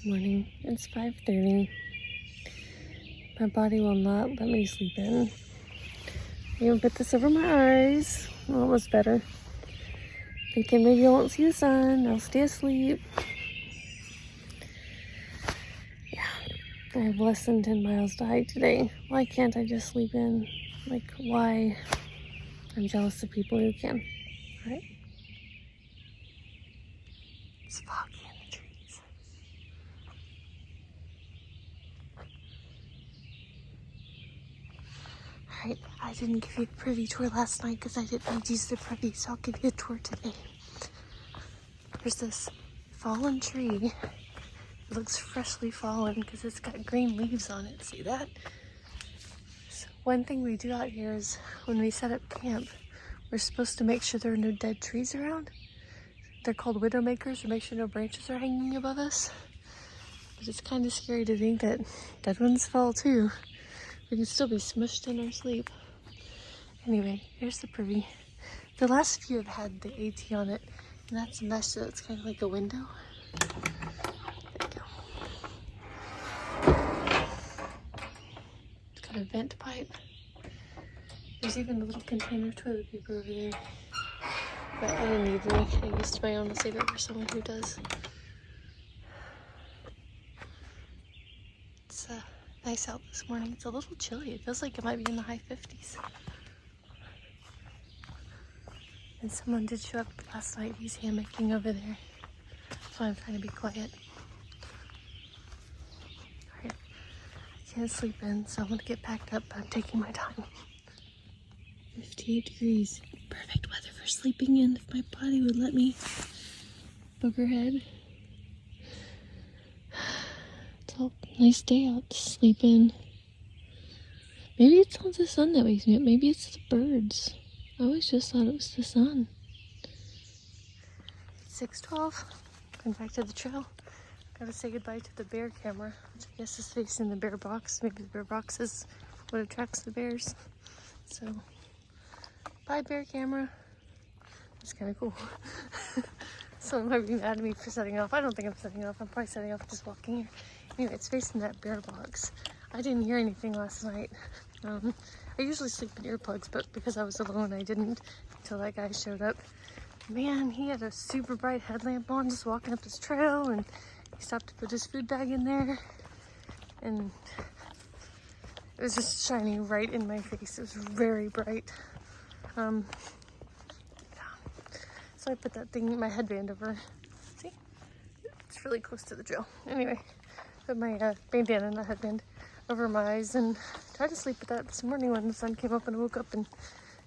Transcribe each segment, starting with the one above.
Morning. It's 5:30. My body will not let me sleep in. I'm gonna put this over my eyes. Almost better. Thinking maybe I won't see the sun. I'll stay asleep. Yeah. I have less than 10 miles to hike today. Why can't I just sleep in? Like, why? I'm jealous of people who can. Right? It's foggy in the trees. Alright, I didn't give you a privy tour last night because I didn't use the privy, so I'll give you a tour today. There's this fallen tree. It looks freshly fallen because it's got green leaves on it. See that? So one thing we do out here is when we set up camp, we're supposed to make sure there are no dead trees around. They're called widow makers, or make sure no branches are hanging above us. But it's kind of scary to think that dead ones fall too. We can still be smushed in our sleep. Anyway, here's the privy. The last few have had the AT on it, and that's a mesh, so it's kind of like a window. There you go. It's got a vent pipe. There's even a little container of toilet paper over there. But I didn't need any. I used my own to save it for someone who does. It's nice out this morning. It's a little chilly. It feels like it might be in the high 50s. And someone did show up last night. He's hammocking over there. So I'm trying to be quiet. Alright. I can't sleep in, so I'm gonna get packed up. I'm taking my time. 58 degrees. Perfect weather for sleeping in if my body would let me. Booger head. It's a nice day out to sleep in. Maybe it's not the sun that wakes me up. Maybe it's the birds. I always just thought it was the sun. It's 6:12. Going back to the trail. Gotta say goodbye to the bear camera, which I guess is facing the bear box. Maybe the bear box is what attracts the bears. So, bye bear camera. It's kind of cool. Someone might be mad at me for setting off. I don't think I'm setting off. I'm probably setting off just walking here. Anyway, it's facing that bear box. I didn't hear anything last night. I usually sleep in earplugs, but because I was alone, I didn't until that guy showed up. Man, he had a super bright headlamp on just walking up this trail, and he stopped to put his food bag in there, and it was just shining right in my face. It was very bright. So I put that thing, my headband over. See? It's really close to the trail. Anyway, put my bandana, not headband, over my eyes and tried to sleep with that this morning when the sun came up, and I woke up and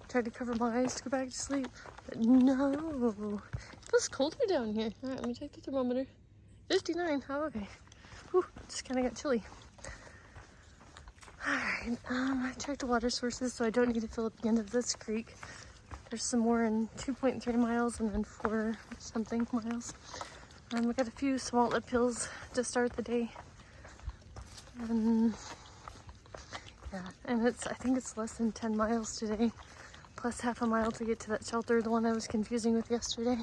tried to cover my eyes to go back to sleep. But no, it feels colder down here. All right, let me check the thermometer. 59. Oh, okay. Whew, just kind of got chilly. All right, I checked the water sources, so I don't need to fill up the end of this creek. There's some more in 2.3 miles and then 4 something miles. We got a few small uphills to start the day. Yeah, and I think it's less than 10 miles today, plus half a mile to get to that shelter, the one I was confusing with yesterday.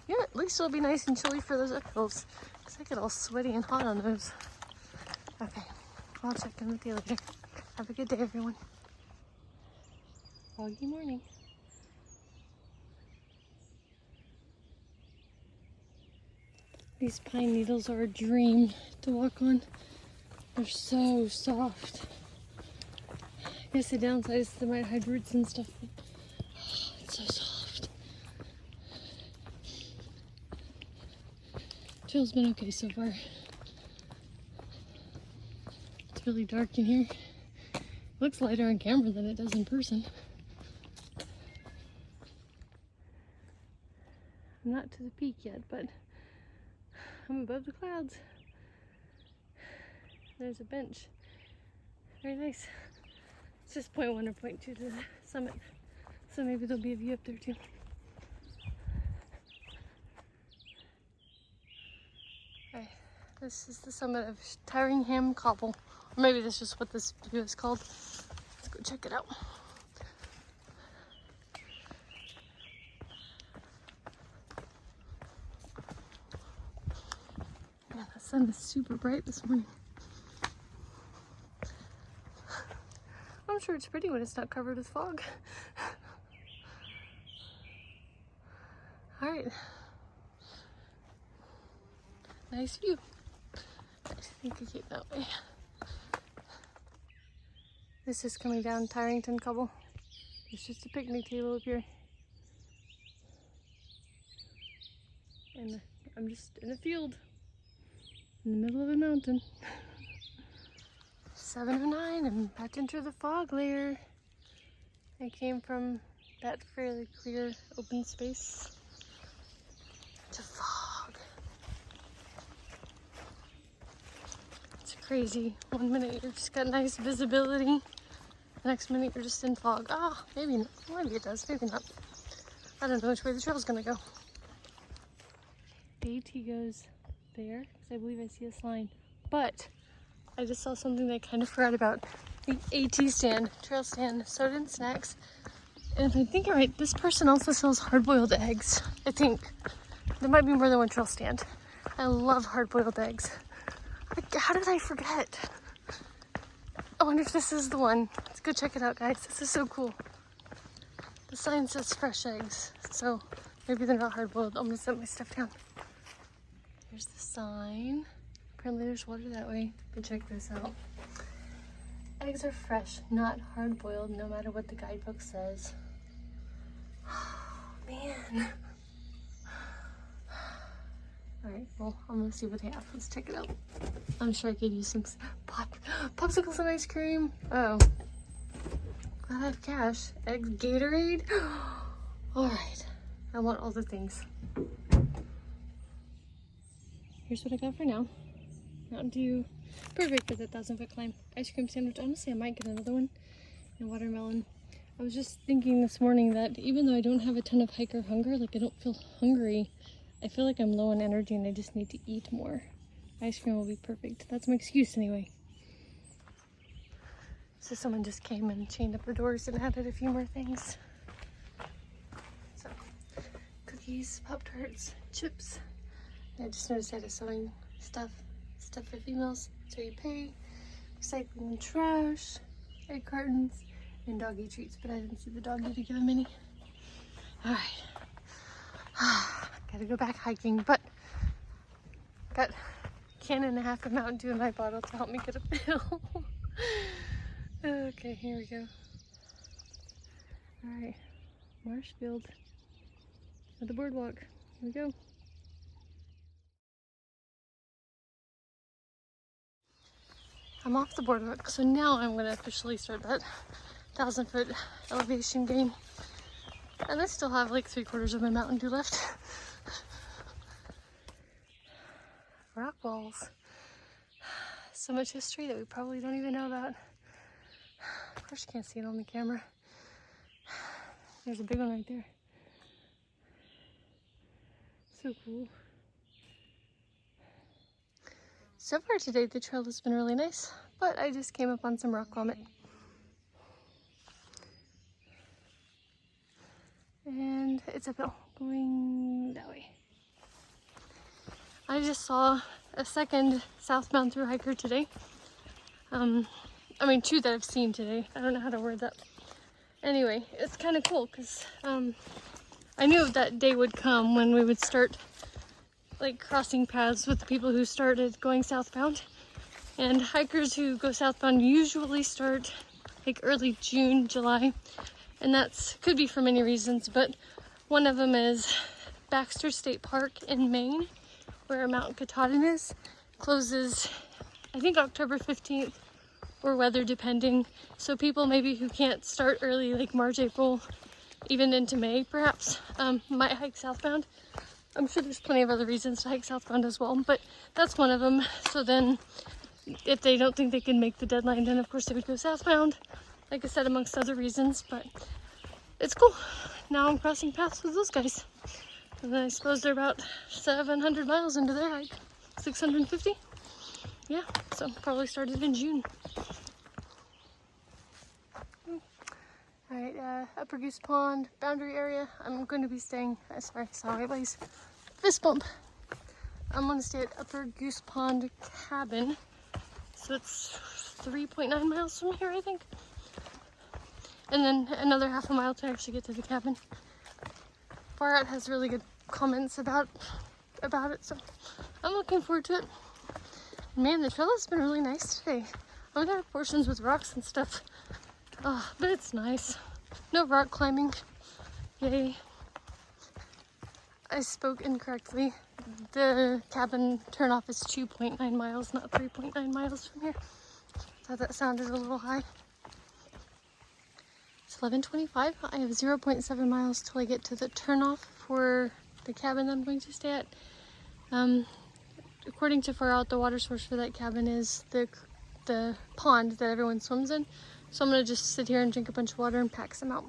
Yeah, at least it'll be nice and chilly for those uphills, because I get all sweaty and hot on those. Okay, I'll check in with you later. Have a good day, everyone. Foggy morning. These pine needles are a dream to walk on. They're so soft. I guess the downside is they might hide roots and stuff, but it's so soft. Trail's been okay so far. It's really dark in here. It looks lighter on camera than it does in person. I'm not to the peak yet, but I'm above the clouds. There's a bench. Very nice. It's just 0.1 or 0.2 to the summit, so maybe there'll be a view up there too. Okay, this is the summit of Tyringham Cobble. Or maybe that's just what this view is called. Let's go check it out. sun is super bright this morning. I'm sure it's pretty when it's not covered with fog. All right. Nice view. I think I keep that way. This is coming down Tyrington Cobble. It's just a picnic table up here. And I'm just in a field in the middle of a mountain. 7:09, I'm about to enter the fog layer. I came from that fairly clear open space to fog. It's crazy. 1 minute you've just got nice visibility. The next minute you're just in fog. Ah, maybe not. Maybe it does, maybe not. I don't know which way the trail's gonna go. The AT goes there, because I believe I see a sign. But I just saw something that I kind of forgot about. The AT stand, trail stand, soda and snacks. And if I think I'm right, this person also sells hard-boiled eggs. I think. There might be more than one trail stand. I love hard-boiled eggs. Like, how did I forget? I wonder if this is the one. Let's go check it out, guys. This is so cool. The sign says fresh eggs, so maybe they're not hard-boiled. I'm gonna set my stuff down. Here's the sign. Apparently there's water that way, but check this out. Eggs are fresh, not hard-boiled, no matter what the guidebook says. Oh, man. Alright, well, I'm gonna see what they have. Let's check it out. I'm sure I could use some popsicles and ice cream. Oh. Glad I have cash. Eggs, Gatorade. Alright. I want all the things. Here's what I got for now. Mountain Dew. Perfect for the 1,000-foot climb. Ice cream sandwich. Honestly, I might get another one. And watermelon. I was just thinking this morning that even though I don't have a ton of hiker hunger, like I don't feel hungry, I feel like I'm low on energy and I just need to eat more. Ice cream will be perfect. That's my excuse anyway. So someone just came and chained up the doors and added a few more things. So, cookies, Pop-Tarts, chips. And I just noticed I had a sewing stuff for females. So you pay, recycling and trash, egg cartons, and doggy treats. But I didn't see the doggy to give him any. All right. Gotta go back hiking, but got a can and a half of Mountain Dew in my bottle to help me get up the hill. Okay, here we go. All right, Marshfield at the boardwalk. Here we go. I'm off the boardwalk, so now I'm gonna officially start that 1,000-foot elevation gain. And I still have like 3/4 of my Mountain Dew left. Rock walls. So much history that we probably don't even know about. Of course you can't see it on the camera. There's a big one right there. So cool. So far today the trail has been really nice, but I just came up on some rock vomit. And it's uphill, going that way. I just saw a second southbound through hiker today. I mean, two that I've seen today. I don't know how to word that. Anyway, it's kind of cool because I knew that day would come when we would start like crossing paths with the people who started going southbound. And hikers who go southbound usually start like early June, July. And that's could be for many reasons, but one of them is Baxter State Park in Maine, where Mount Katahdin is, closes, I think, October 15th, or weather depending. So people maybe who can't start early, like March, April, even into May perhaps, might hike southbound. I'm sure there's plenty of other reasons to hike southbound as well, but that's one of them. So then if they don't think they can make the deadline, then of course they would go southbound, like I said, amongst other reasons. But it's cool. Now I'm crossing paths with those guys. And then I suppose they're about 700 miles into their hike. 650? Yeah, so probably started in June. Alright, Upper Goose Pond boundary area. I'm going to be staying, sorry, ways. Fist bump. I'm gonna stay at Upper Goose Pond Cabin. So it's 3.9 miles from here, I think. And then another half a mile to actually get to the cabin. Far Out has really good comments about it, so I'm looking forward to it. Man, the trail has been really nice today. I mean, there are portions with rocks and stuff, but it's nice. No rock climbing. Yay. I spoke incorrectly. The cabin turnoff is 2.9 miles, not 3.9 miles from here. Thought that sounded a little high. It's 11:25. I have 0.7 miles till I get to the turnoff for the cabin I'm going to stay at. According to Far Out, the water source for that cabin is the pond that everyone swims in. So I'm gonna just sit here and drink a bunch of water and pack some out.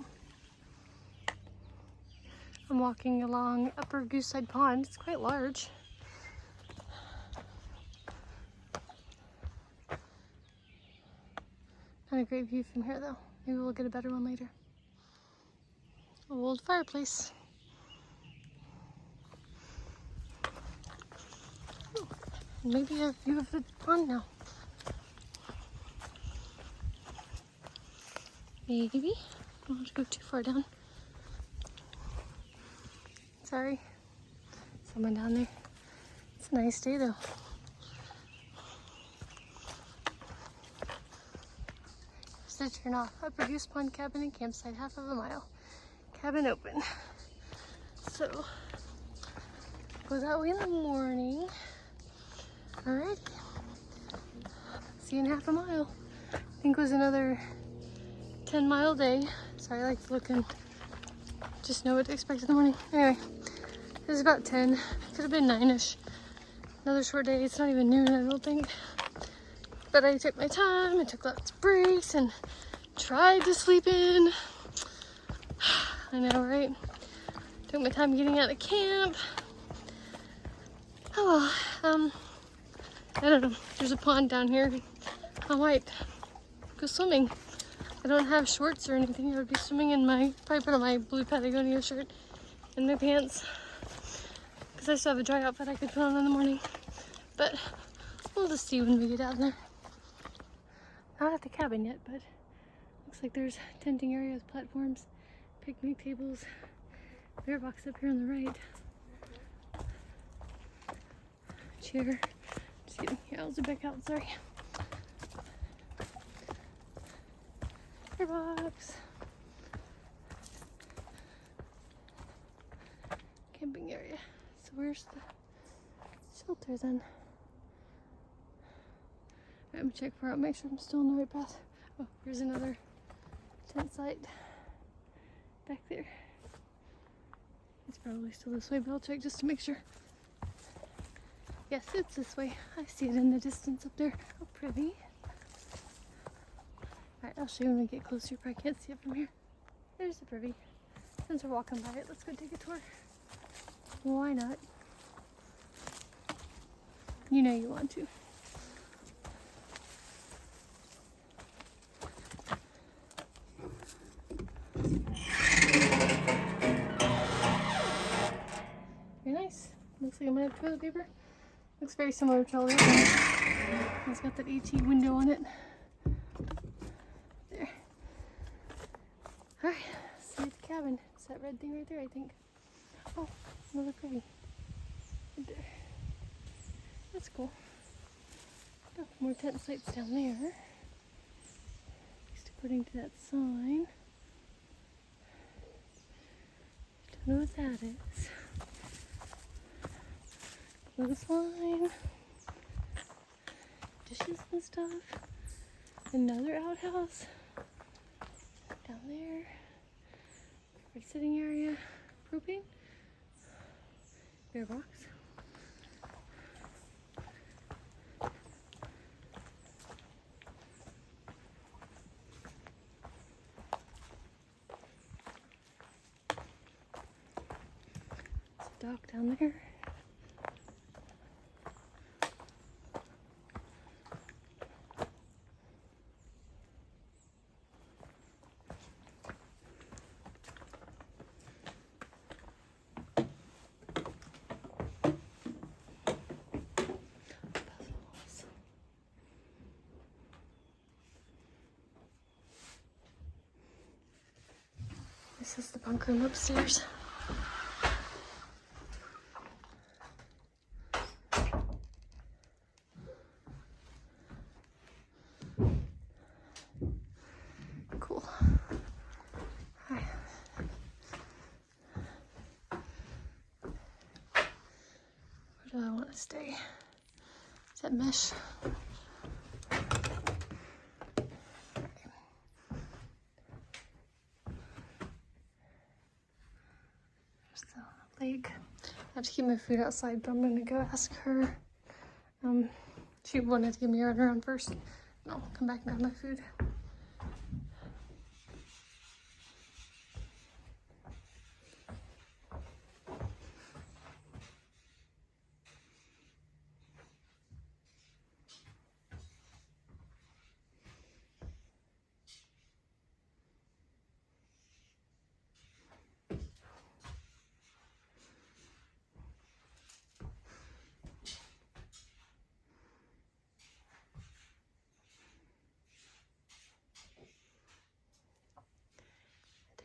I'm walking along Upper Goose Pond. It's quite large. Not a great view from here though. Maybe we'll get a better one later. Old fireplace. Ooh, maybe a view of the pond now. Maybe. I don't have to go too far down. Sorry. Someone down there. It's a nice day though. Here's the turn off. Upper Goose Pond Cabin and campsite, half of a mile. Cabin open. So, go that way in the morning. Alright. See you in half a mile. I think it was another 10-mile day. Sorry, I like to look and just know what to expect in the morning. Anyway, it was about 10. Could have been 9-ish. Another short day. It's not even noon, I don't think. But I took my time. I took lots of breaks and tried to sleep in. I know, right? Took my time getting out of camp. Oh well, I don't know. There's a pond down here. I might go swimming. I don't have shorts or anything. I would be swimming in probably put on my blue Patagonia shirt and my pants. Because I still have a dry outfit I could put on in the morning. But we'll just see when we get down there. Not at the cabin yet, but looks like there's tenting areas, platforms, picnic tables, bear box up here on the right. Chair. Just kidding. Here, I'll zoom back out, sorry. Bear box. Camping area. So where's the shelter then? Alright, I'm gonna check for out, make sure I'm still on the right path. Oh, here's another tent site back there. It's probably still this way, but I'll check just to make sure. Yes, it's this way. I see it in the distance up there. Oh, pretty. Alright, I'll show you when we get closer. You probably can't see it from here. There's the privy. Since we're walking by it, let's go take a tour. Why not? You know you want to. Very nice. Looks like I might have toilet paper. Looks very similar to all the other ones. It's got that AT window on it. There. Alright, see you at the cabin. It's that red thing right there, I think. Oh, another privy. Right there. That's cool. Oh, more tent sites down there. At least according to that sign. Don't know what that is. Clothesline. Dishes and stuff. Another outhouse. Down there. Our sitting area. Propane. Bear box. There's a dock down there. This is the bunk room upstairs. Cool. Hi. Where do I want to stay? Is that mesh? Lake. I have to keep my food outside, but I'm gonna go ask her. She wanted to give me a run around first, and I'll come back and grab my food.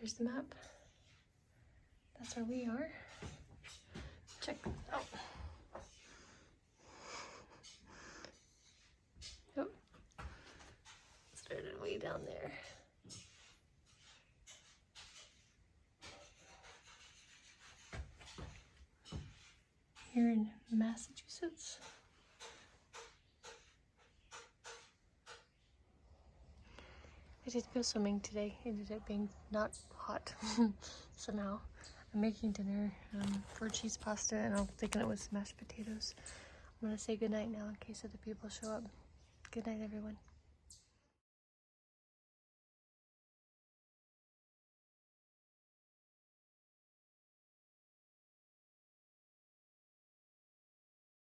There's the map. That's where we are. Check this out. Oh, started way down there. Here in Massachusetts. I did go swimming today. It ended up being not hot. So now I'm making dinner for cheese pasta, and I'm thinking it was mashed potatoes. I'm gonna say goodnight now in case other people show up. Good night, everyone.